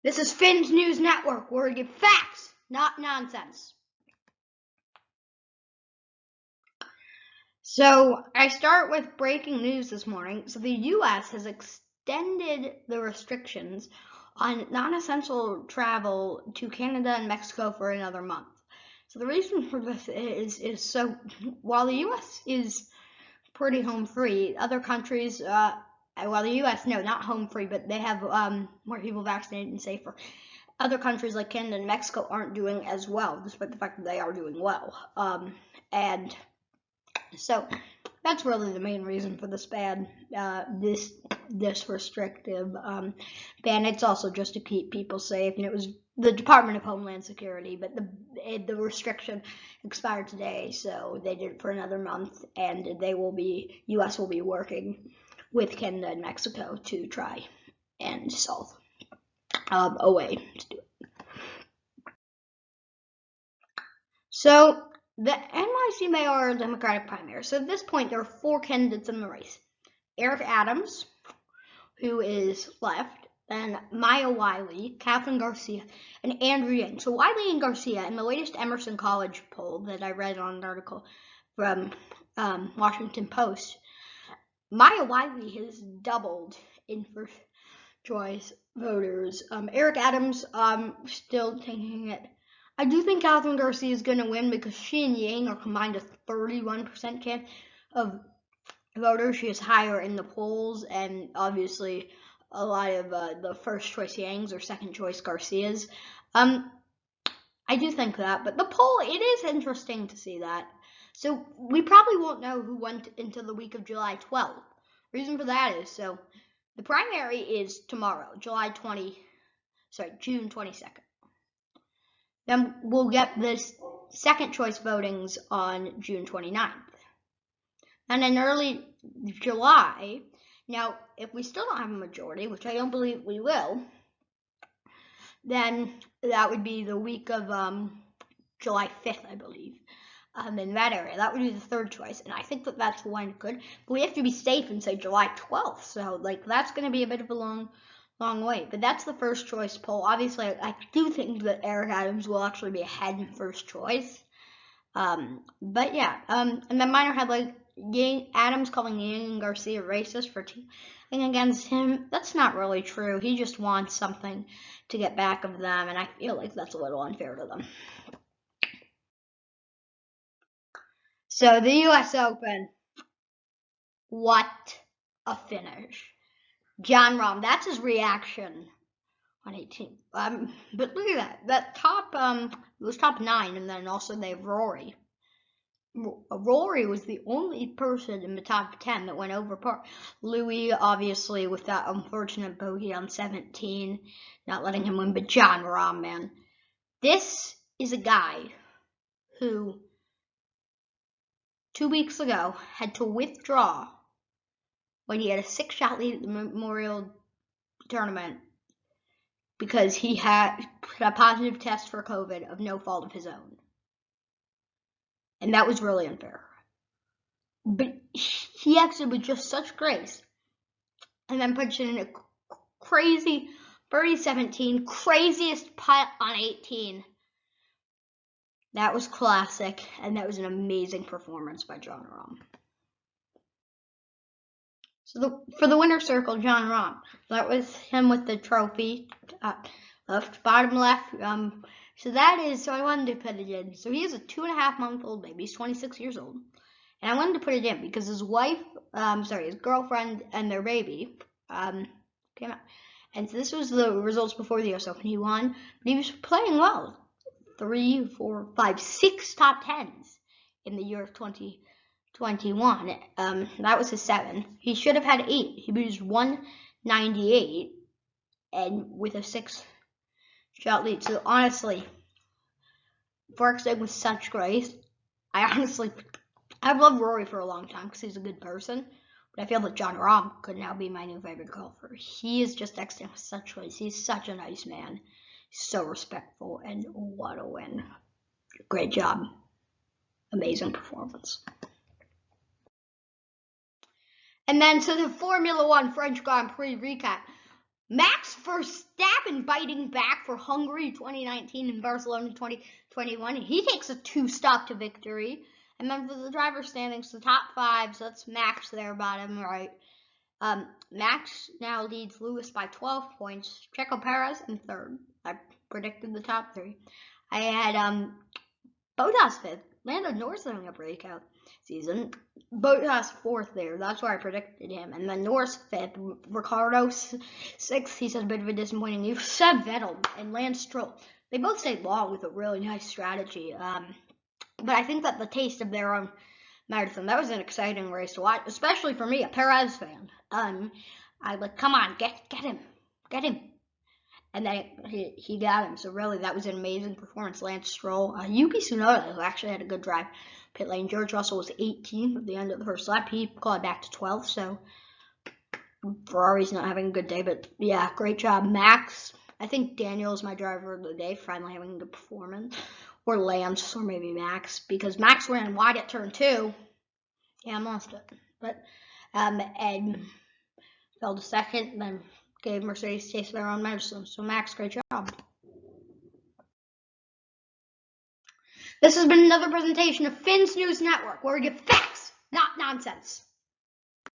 This is Finn's News Network, where we give facts, not nonsense. So I start with breaking news this morning. So the U.S. has extended the restrictions on non-essential travel to Canada and Mexico for another month. So the reason for this is so while the U.S. is pretty home free, other countries, well, the U.S. no, not home free, but they have more people vaccinated and safer. Other countries like Canada and Mexico aren't doing as well, despite the fact that they are doing well. And so that's really the main reason for this ban, this restrictive ban. It's also just to keep people safe, and it was the Department of Homeland Security, but the restriction expired today, so they did it for another month, and U.S. will be working with Canada and Mexico to try and solve a way to do it. So the NYC Mayor Democratic primary. So at this point, there are 4 candidates in the race: Eric Adams, who is left, then Maya Wiley, Catherine Garcia, and Andrew Yang. So Wiley and Garcia, in the latest Emerson College poll that I read on an article from Washington Post, Maya Wiley has doubled in first choice voters. Eric Adams, still taking it. I do think Catherine Garcia is going to win because she and Yang are combined a 31% chance of voters. She is higher in the polls, and obviously a lot of the first choice Yangs or second choice Garcias. I do think that, but the poll, it is interesting to see that. So we probably won't know who went until the week of July 12th. Reason for that is, so the primary is tomorrow, June 22nd. Then we'll get this second choice votings on June 29th. And in early July, now if we still don't have a majority, which I don't believe we will, then that would be the week of July 5th, I believe. In that area, that would be the third choice, and I think that that's one good. But we have to be safe and say July 12th, so that's going to be a bit of a long wait. But that's the first choice poll. Obviously, I do think that Eric Adams will actually be ahead in first choice. But yeah, and then Minor had Adams calling Yang and Garcia racist for teaming against him. That's not really true. He just wants something to get back of them, and I feel like that's a little unfair to them. So the U.S. Open, what a finish. Jon Rahm, that's his reaction on 18. But look at that top, it was top 9, and then also they have Rory. Rory was the only person in the top 10 that went over par. Louis, obviously, with that unfortunate bogey on 17, not letting him win, but Jon Rahm, man. This is a guy who 2 weeks ago had to withdraw when he had a 6-shot lead at the Memorial Tournament because he had a positive test for COVID of no fault of his own. And that was really unfair. But he exited with just such grace and then punched in a crazy birdie 17, craziest putt on 18. That was classic, and that was an amazing performance by Jon Rahm. So for the winner's circle, Jon Rahm. That was him with the trophy, left, bottom left. So I wanted to put it in. So he is a 2.5-month-old baby. He's 26 years old. And I wanted to put it in because his wife, his girlfriend and their baby came out. And so this was the results before the US Open. He won, but he was playing well. 3, 4, 5, 6 top 10s in the year of 2021. That was his 7. He should have had 8. He was 198 and with a 6-shot lead. So honestly, for exiting with such grace, I've loved Rory for a long time because he's a good person. But I feel that Jon Rahm could now be my new favorite golfer. He is just exiting with such grace. He's such a nice man. So respectful, and what a win. Great job. Amazing performance. And then to the Formula One French Grand Prix recap. Max Verstappen biting back for Hungary 2019 and Barcelona 2021. He takes a 2-stop to victory. And then for the driver standings, the top 5, so that's Max there, bottom right. Max now leads Lewis by 12 points. Checo Perez in 3rd. I predicted the top 3. I had Bottas 5th. Lando Norris having a breakout season. Bottas 4th there. That's why I predicted him. And then Norris 5th. Ricciardo 6th. He said a bit of a disappointing year. Seb Vettel and Lance Stroll. They both stayed long with a really nice strategy. But I think that the taste of their own marathon, that was an exciting race to watch, especially for me, a Perez fan. I like, come on, get him. And then he got him. So really, that was an amazing performance. Lance Stroll, Yuki Tsunoda, who actually had a good drive pit lane. George Russell was 18th at the end of the first lap. He clawed back to 12th. So Ferrari's not having a good day, but yeah, great job, Max. I think Daniel is my driver of the day, finally having a good performance, or Lance, or maybe Max, because Max ran wide at turn 2. Yeah, I lost it, but Ed fell to 2nd, then gave Mercedes taste their own medicine. So Max, great job. This has been another presentation of Finn's News Network, where we get facts, not nonsense.